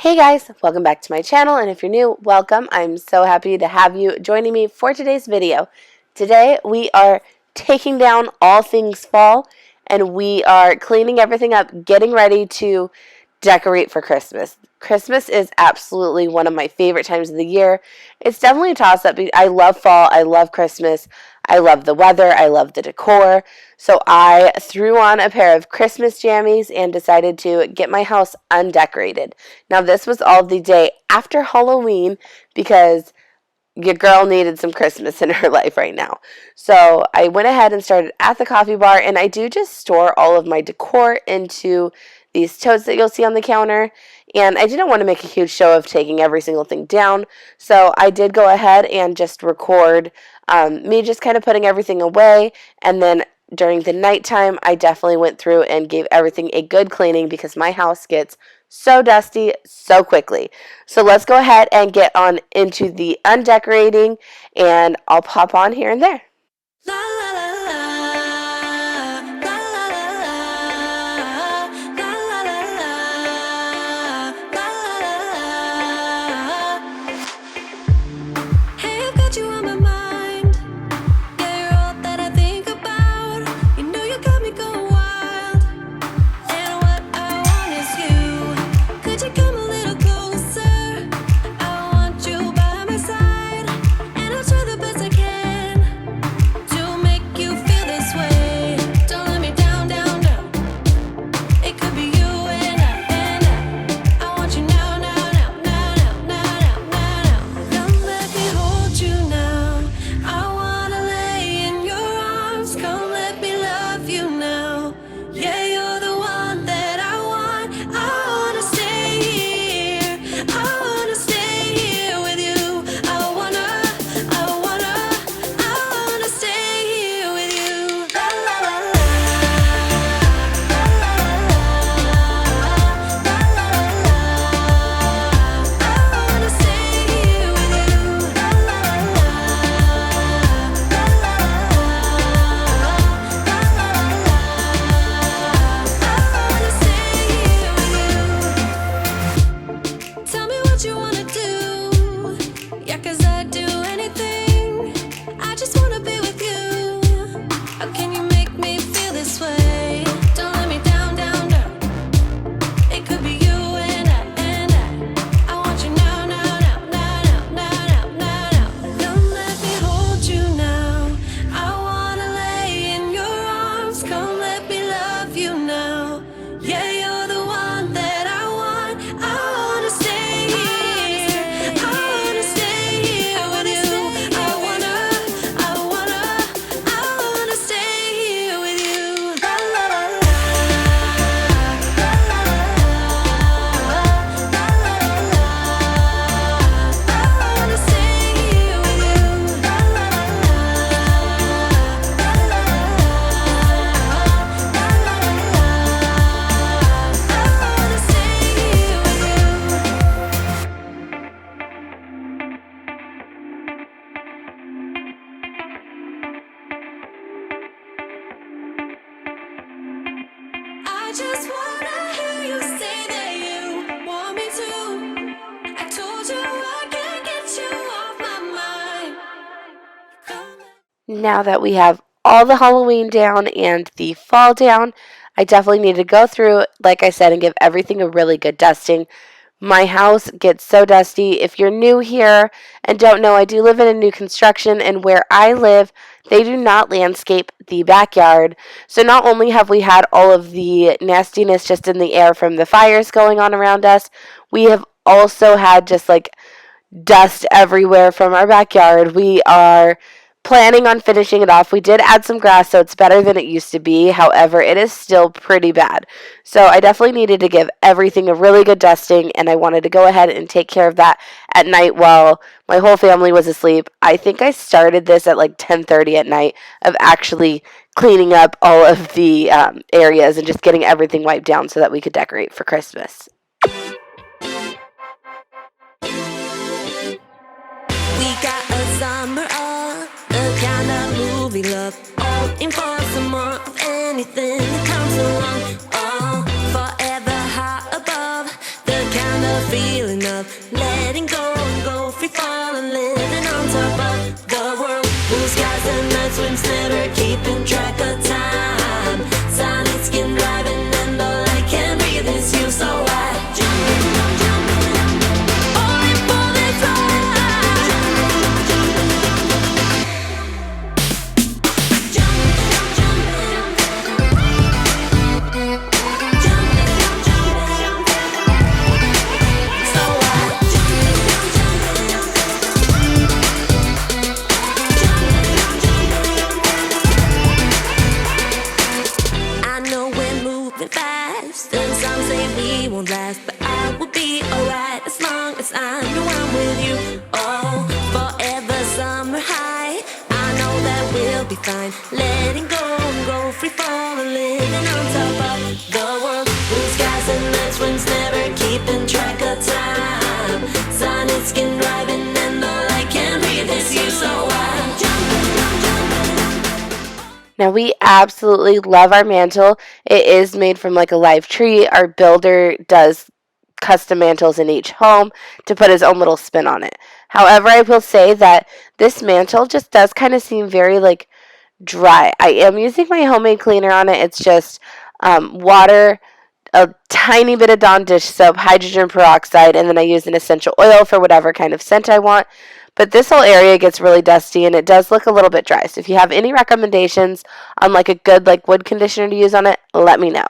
Hey guys, welcome back to my channel, and if you're new, welcome. I'm so happy to have you joining me for today's video. Today we are taking down all things fall, and we are cleaning everything up, getting ready to decorate for Christmas. Christmas is absolutely one of my favorite times of the year. It's definitely a toss-up. I love fall, I love Christmas, I love the weather, I love the decor. So I threw on a pair of Christmas jammies and decided to get my house undecorated. Now this was all the day after Halloween because your girl needed some Christmas in her life right now. So I went ahead and started at the coffee bar, and I do just store all of my decor into these totes that you'll see on the counter. And I didn't want to make a huge show of taking every single thing down, so I did go ahead and just record me just kind of putting everything away. And then during the nighttime, I definitely went through and gave everything a good cleaning because my house gets so dusty so quickly. So let's go ahead and get on into the undecorating, and I'll pop on here and there. I just wanna hear you say that you want me to. I told you I can't get you off my mind. Now that we have all the Halloween down and the fall down, I definitely need to go through, like I said, and give everything a really good dusting. My house gets so dusty. If you're new here and don't know, I do live in a new construction, and where I live, they do not landscape the backyard. So not only have we had all of the nastiness just in the air from the fires going on around us, we have also had just like dust everywhere from our backyard. We are planning on finishing it off. We did add some grass, so it's better than it used to be. However, it is still pretty bad. So I definitely needed to give everything a really good dusting, and I wanted to go ahead and take care of that at night while my whole family was asleep. I think I started this at like 10:30 at night of actually cleaning up all of the areas and just getting everything wiped down so that we could decorate for Christmas. We got a summer of the kind of movie love, in for some more of anything that comes along. Oh, forever high above the kind of feeling night swims, never keeping track of time. Silent skin driving and all I can breathe is you. So I jump in, only for this ride. I know we're moving fast, and some say we won't last, but I will be alright as long as I know I'm with you. Oh, forever summer high. I know that we'll be fine. Letting go and go free falling, living on top of the world. Blue skies and night swims, never keeping track of time. Sun and skin driving, and all I can breathe is you. So I Now we absolutely love our mantle. It is made from like a live tree. Our builder does custom mantles in each home to put his own little spin on it. However, I will say that this mantle just does kind of seem very like dry. I am using my homemade cleaner on it. It's just water, a tiny bit of Dawn dish soap, hydrogen peroxide, and then I use an essential oil for whatever kind of scent I want. But this whole area gets really dusty and it does look a little bit dry. So if you have any recommendations on like a good like wood conditioner to use on it, let me know.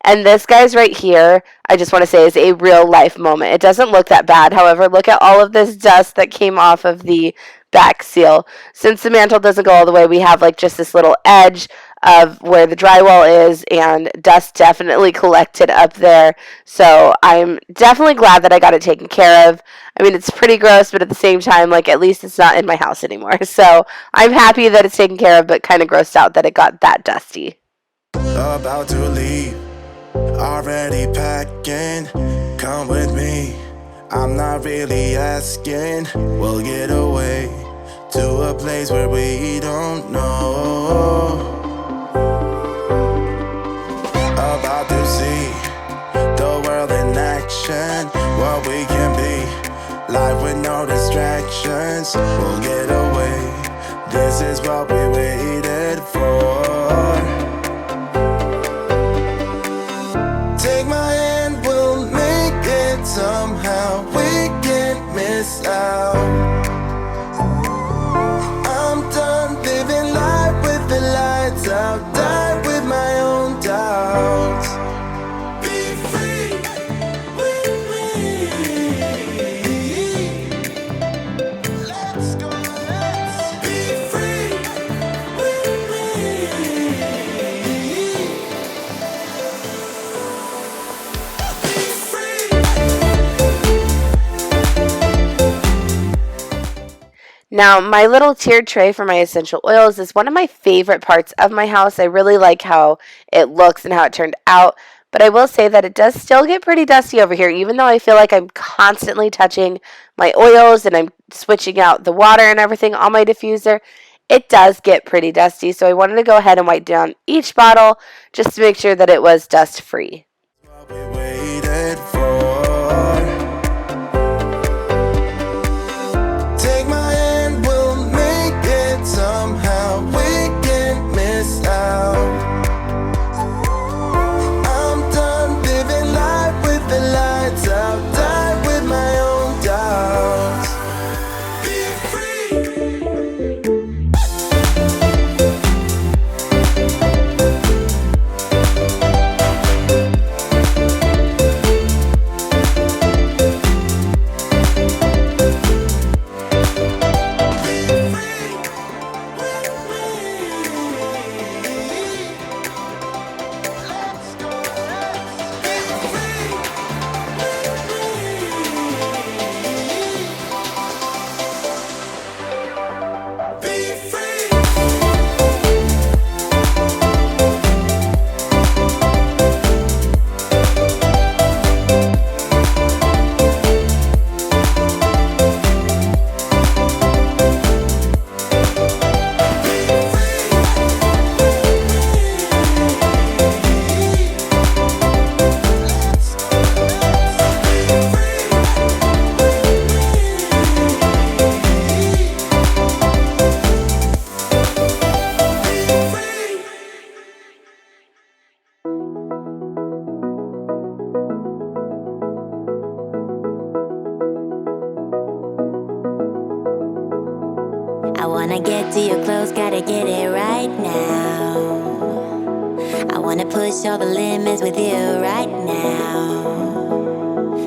And this guy's right here, I just want to say is a real life moment. It doesn't look that bad. However, look at all of this dust that came off of the back seal. Since the mantle doesn't go all the way, we have like just this little edge of where the drywall is, and dust definitely collected up there. So I'm definitely glad that I got it taken care of. I mean, it's pretty gross, but at the same time, like, at least it's not in my house anymore. So I'm happy that it's taken care of, but kind of grossed out that it got that dusty. About to leave, already packing. Come with me, I'm not really asking. We'll get away to a place where we don't know. About to see the world in action, what we can be, life with no distractions. We'll get away, this is what we waited for. Take my hand, we'll make it somehow. We can't miss out. I'm done living life with the lights out. Die with my own doubts. Be free with me. Let's go, let's be free with me. Be free. Now, my little tiered tray for my essential oils is one of my favorite parts of my house. I really like how it looks and how it turned out. But I will say that it does still get pretty dusty over here, even though I feel like I'm constantly touching my oils and I'm switching out the water and everything on my diffuser. It does get pretty dusty, so I wanted to go ahead and wipe down each bottle just to make sure that it was dust free. What we waited for. Take my hand, we'll make it somehow. We can't miss out. I'm done living life with the lights out. Die with my own doubts. Be free. wanna push all the limits with you right now.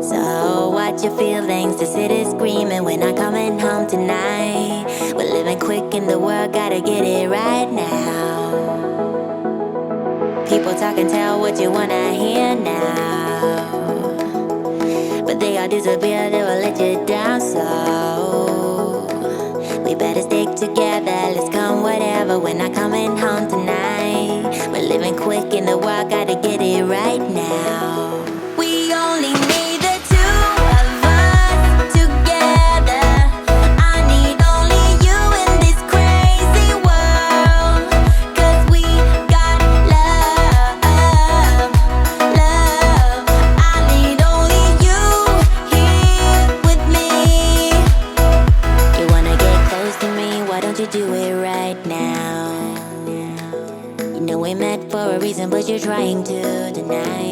So watch your feelings, the city's screaming, we're not coming home tonight. We're living quick in the world, gotta get it right now. People talk and tell what you wanna hear now, but they all disappear, they will let you down. So we better stick together, let's come whatever, we're not coming home tonight. We're living quick in the world, gotta get it right now. We only need the two of us together. I need only you in this crazy world, 'cause we got love, love. I need only you here with me. You wanna get close to me, why don't you do it right now? You know we met for a reason, but you're trying to deny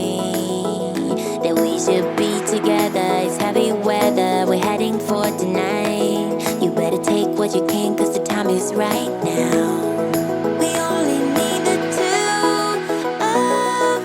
that we should be together. It's heavy weather, we're heading for tonight. You better take what you can, 'cause the time is right now. We only need the two of us.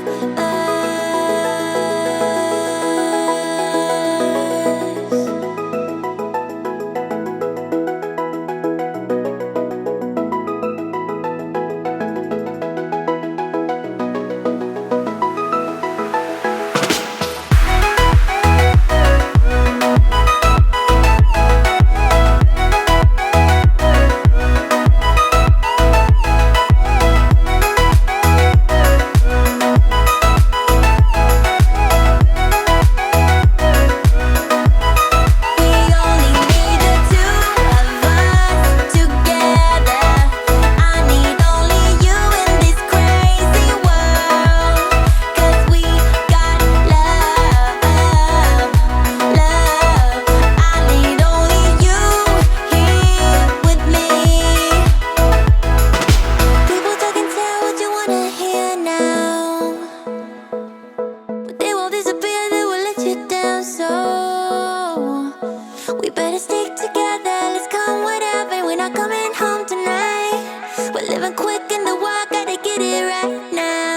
We better stick together, let's come whatever, we're not coming home tonight. We're living quick in the world, gotta get it right now.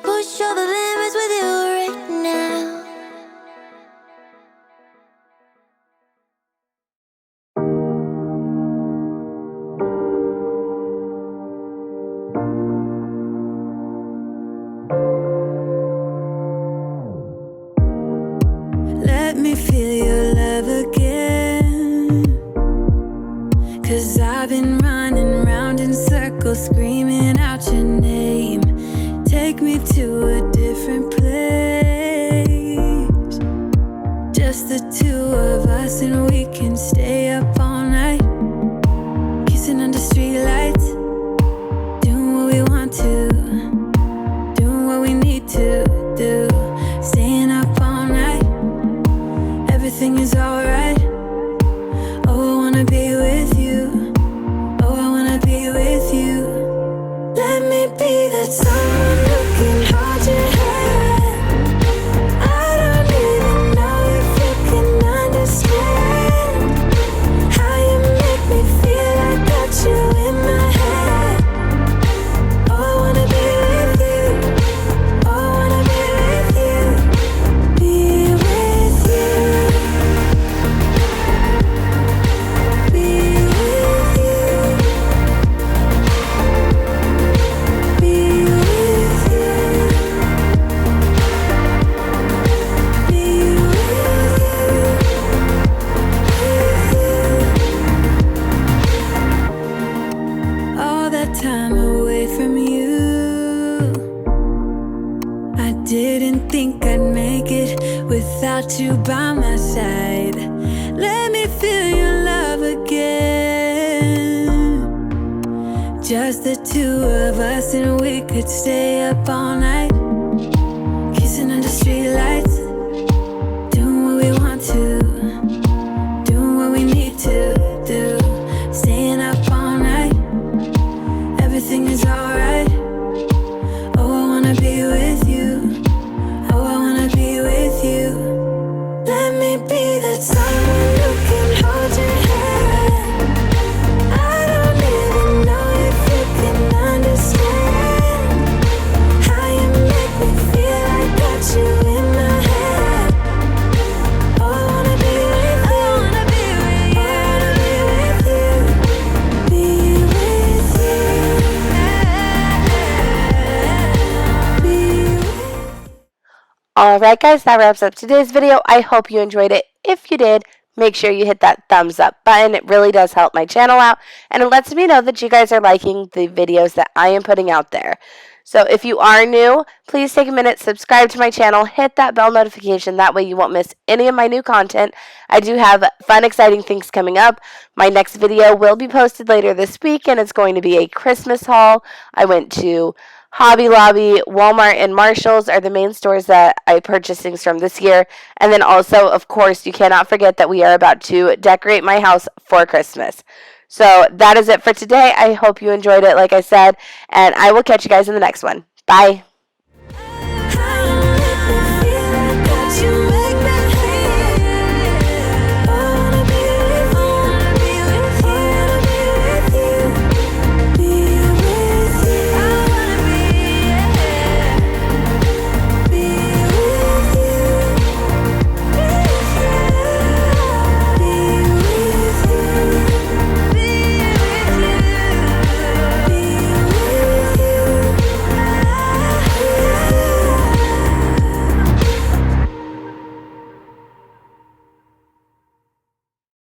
Push all the limits with you right now. Let me feel your love again, 'cause I've been running round in circles, screaming out your name. Take me to a different place, just the two of us, and we can stay up all night, kissing under streetlights, doing what we want to, doing what we need to do, staying up all night, everything is alright. Oh, I wanna be with you, oh, I wanna be with you. Let me be that someone who can hold your hand. I don't even know if you can understand how you make me feel. I got you in my head. Oh, I wanna be with you, oh, I wanna be with you, be with you, be with you, be with you, be with you. All that time away from you, got you by my side. Let me feel your love again. Just the two of us, and we could stay up all night, kissing under streetlights, doing what we want to, doing what we need to do, staying up all night. Everything is alright. Oh, I wanna be with you. Oh, I wanna be with you. Let me be that someone who can hold your hand. I don't even know if you can understand how you make me feel. I got you in my head. Oh, I wanna be with you. I wanna be with you. Be with you. Be with you. Alright guys, that wraps up today's video. I hope you enjoyed it. If you did, make sure you hit that thumbs up button. It really does help my channel out, and it lets me know that you guys are liking the videos that I am putting out there. So if you are new, please take a minute, subscribe to my channel, hit that bell notification. That way you won't miss any of my new content. I do have fun, exciting things coming up. My next video will be posted later this week, and it's going to be a Christmas haul. I went to Hobby Lobby, Walmart, and Marshalls are the main stores that I purchased things from this year. And then also, of course, you cannot forget that we are about to decorate my house for Christmas. So that is it for today. I hope you enjoyed it, like I said, and I will catch you guys in the next one. Bye.